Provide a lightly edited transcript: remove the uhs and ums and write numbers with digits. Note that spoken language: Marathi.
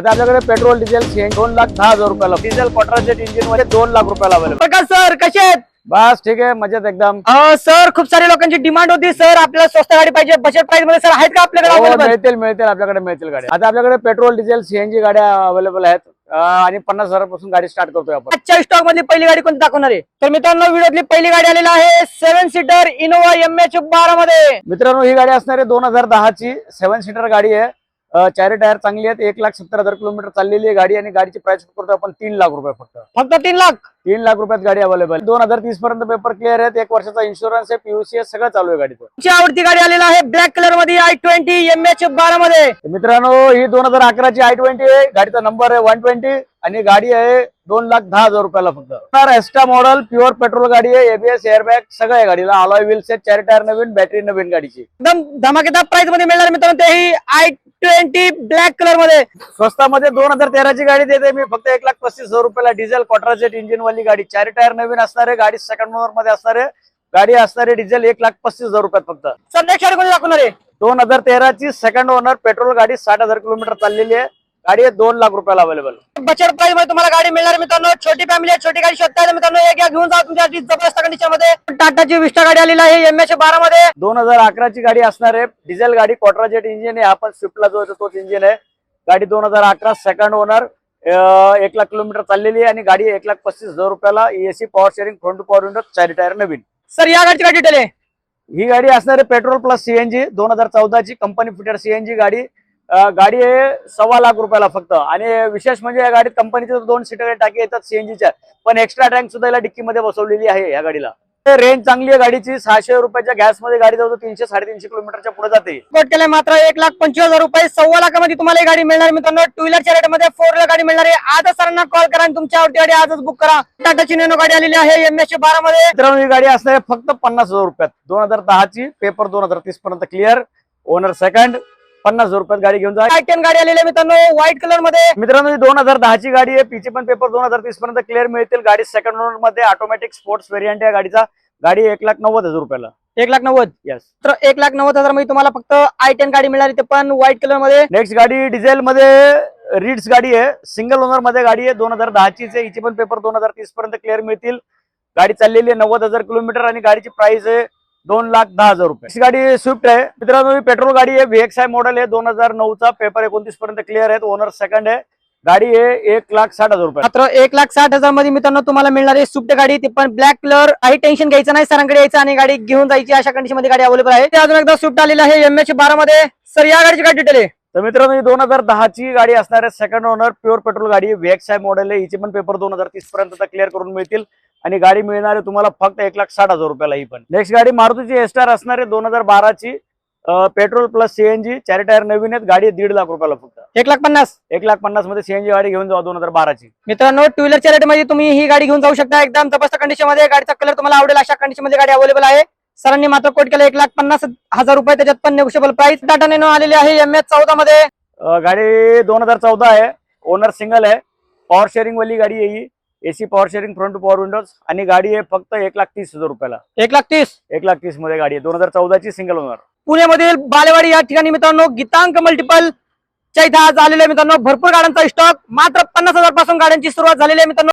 आता आपल्याकडे पेट्रोल डिझेल 2,10,000 रुपयाला, डिझेल क्वार्टर इंजिन मध्ये 2 लाख रुपयाला अवेलेबल। प्रकाश सर कसे आहेत? बस ठीक आहे, मजेत एकदम। सर खूप सारे लोकांची डिमांड होती सर, आपल्याला स्वस्त गाडी पाहिजे, बजेट प्राइस मध्ये सर आहेत का आपल्याकडे हो, अवेलेबल? मिळतील आपल्याकडे मिळतील गाड्या। आता आपल्याकडे पेट्रोल डिझेल सीएनजी गाड्या अवेलेबल आहेत आणि 50,000 गाडी स्टार्ट करतोय आपण। आजच्या स्टॉक मधली पहिली गाडी कोणती दाखवणार आहे? तर मित्रांनो व्हिडिओतली पहिली गाडी आलेली आहे 7 सीटर इनोवा MH12 मध्ये। मित्रांनो ही गाडी असणार आहे 2010 ची 7 सीटर गाडी आहे। चारी टायर चांगली आहेत, 1,70,000 किलोमीटर चाललेली आहे गाडी आणि गाडीची प्राइस करतो आपण 3 लाख रुपये फक्त 3 लाख। 3 लाख रुपयात गाडी अवेलेबल। 2030 पर्यंत पेपर क्लिअर आहेत, 1 वर्षाचा इन्शुरन्स आहे, पीयूसी आहे, सगळं चालू आहे गाडीचं। तुमची आवडती गाडी आलेली आहे ब्लॅक कलर मध्ये i20 MH12 मध्ये। मित्रांनो ही 2011 ची i20 आहे, गाडीचा नंबर आहे 120 आणि गाडी आहे 2,10,000 रुपयाला फक्त। एस्टा मॉडेल प्युअर पेट्रोल गाडी आहे, एबीएस एअरबॅग सगळं आहे गाडीला, अलॉय व्हील्स आहेत, चारी टायर नवीन, बॅटरी नवीन गाडीची। एकदम धमाकेदार प्राइस मध्ये मिळणार मित्रांनो, तेही i20 ब्लॅक कलर मध्ये। स्वस्तामध्ये 2013 ची गाडी देते मी फक्त 1,35,000 रुपयाला, डिझेल क्वार्टर इंजिन वाली गाडी, चारी टायर नवीन असणार आहे, गाडी सेकंड ओनर मध्ये असणार आहे, गाडी असणार आहे डिझेल 1,35,000 रुपयात फक्त। सर नेक्स्ट गाडी कोणती दाखवणार आहे? 2013 ची सेकंड ओनर पेट्रोल गाडी, 60,000 किलोमीटर चाललेली आहे, गाडी आहे 2 लाख रुपयाला अवेलेबल। बचत प्राइस मध्ये तुम्हाला गाडी मिळणार मित्रांनो, छोटी फॅमिली आहे, छोटी गाडी शोधताय मित्रांनो, एक घेऊन जा तुमच्यासाठी जबरदस्त कंडिशन मध्ये। टाटाची विस्टा गाडी आलेली आहे MH12 मध्ये। 2011 ची गाडी असणार आहे, डिझेल गाडी, क्वार्टर जेट इंजिन आहे, आपण स्विफ्टला जो येतो तोच इंजिन आहे, गाडी 2011 सेकंड ओनर, 1 लाख किलोमीटर चाललेली आहे आणि गाडी 1,35,000 रुपयाला, AC power steering, front two power window, चारी टायर नवीन। सर या गाडीची काय डिटेल आहे? ही गाडी असणार आहे पेट्रोल प्लस सीएनजी, 2014 ची कंपनी फिटेड सीएनजी गाडी, गाडी आहे 1.25 लाख रुपयाला फक्त। आणि विशेष म्हणजे या गाडीत कंपनीच्या 2 सीटर टाकी येतात सीएनजीच्या, पण एक्स्ट्रा टँक सुद्धा याला डिक्की मध्ये बसवलेली आहे या गाडीला। रेंज चांगली आहे गाडीची, 600 रुपयाच्या गॅस मध्ये गाडी जातो 300-350 किलोमीटरच्या पुढे जाते। कोट केलाय मात्र 1,25,000 रुपये, 1.25 लाखामध्ये तुम्हाला ही गाडी मिळणार मित्रांनो। टू व्हीलरच्या रेट मध्ये 4 व्हीलर गाडी मिळणार आहे। आजच सरांना कॉल करा आणि तुमच्या आवडती गाडी आजच बुक करा। टाटाची नॅनो गाडी आलेली आहे MH12 मध्ये। मित्रांनो ही गाडी असणार आहे फक्त 50,000 रुपयात, 2010 ची, पेपर 2030 पर्यंत क्लिअर, ओनर सेकंड, 50,000 रुपयात गाडी घेऊन जा। i10 गाडी आलेली आहे मित्रांनो व्हाईट कलर मध्ये। मित्रांनो ही 2010 ची गाडी आहे, पीचे पण पेपर 2030 पर्यंत क्लिअर मिळतील, गाडी सेकंड ओनर मध्ये, ऑटोमॅटिक स्पोर्ट्स व्हेरियंट आहे गाडीचा, गाडी 1,90,000 रुपयाला। 1,90,000 यस। तर 1,90,000 मध्ये तुम्हाला फक्त i10 गाडी मिळणार, ते पण व्हाईट कलर मध्ये। नेक्स्ट गाडी डिझेल मध्ये रीड्स गाडी आहे, सिंगल ओनर मध्ये गाडी आहे, 2010 चीच आहे, हिचे पण पेपर 2030 पर्यंत क्लिअर मिळतील, गाडी चाललेली आहे 90,000 किलोमीटर आणि गाडीची प्राइस आहे 2,10,000 रुपये। ही गाडी स्विफ्ट आहे मित्रांनो, ही पेट्रोल गाडी आहे, VXI मॉडेल आहे, 2009 चा, पेपर 29 पर्यंत क्लिअर आहे, ओनर सेकंड आहे, गाडी आहे 1,60,000 रुपये। मात्र 1,60,000 मध्ये मित्रांनो तुम्हाला मिळणार आहे स्विफ्ट गाडी, ती पण ब्लॅक कलर। काही टेन्शन घ्यायचं नाही, सरांकडे यायचं आणि गाडी घेऊन जायची, अशा कंडिशन मध्ये गाडी अवेलेबल आहे। अजून एकदा स्विफ्ट आलेली आहे MH12 मध्ये। सर या गाडीची काय डिटेल आहे? तर मित्रांनो ही 2010 ची गाडी असणार आहे, सेकंड ओनर, प्युअर पेट्रोल गाडी, VXI मॉडेल आहे, हिचे पण पेपर 2030 पर्यंत क्लिअर करून मिळतील आणि गाडी मिळणार आहे तुम्हाला फक्त 1,60,000 रुपयाला ही पण। नेक्स्ट गाडी मारुतीची एस्टार असणार आहे, 2012 ची, पेट्रोल प्लस सीएनजी, चारी टायर नवीन आहेत, गाडी 1.5 लाख रुपयाला फक्त। 1,50,000 1,50,000 मध्ये सीएनजी गाडी घेऊन जाऊ 2012 ची। मित्रांनो टू व्हीलरच्या रेट मध्ये तुम्ही ही गाडी घेऊन जाऊ शकता, एकदम जबरदस्त कंडिशन मध्ये। गाडीचा कलर तुम्हाला आवडेल अशा कंडिशन मध्ये गाडी अवेलेबल आहे। सरांनी मात्र कोट केला 1,50,000 रुपये, त्याच्यात पण नेगोशिएबल प्राइस। टाटा नॅनो आलेली आहे MH14 मध्ये। गाडी 2014 आहे, ओनर सिंगल आहे, पॉवर शेअरिंग वाली गाडी आहे ही, AC power steering, front two power windows आणि गाडी आहे फक्त 1,30,000 रुपयाला। 1,30,000 मध्ये गाडी आहे, 2014 ची, सिंगल ओनर। पुण्यामधील बालेवाडी या ठिकाणी मित्रांनो गीतांक मल्टिपल च्या इथे आज आलेले मित्रांनो भरपूर गाड्यांचा स्टॉक, मात्र 50,000 पासून गाड्यांची सुरुवात झालेली आहे मित्रांनो।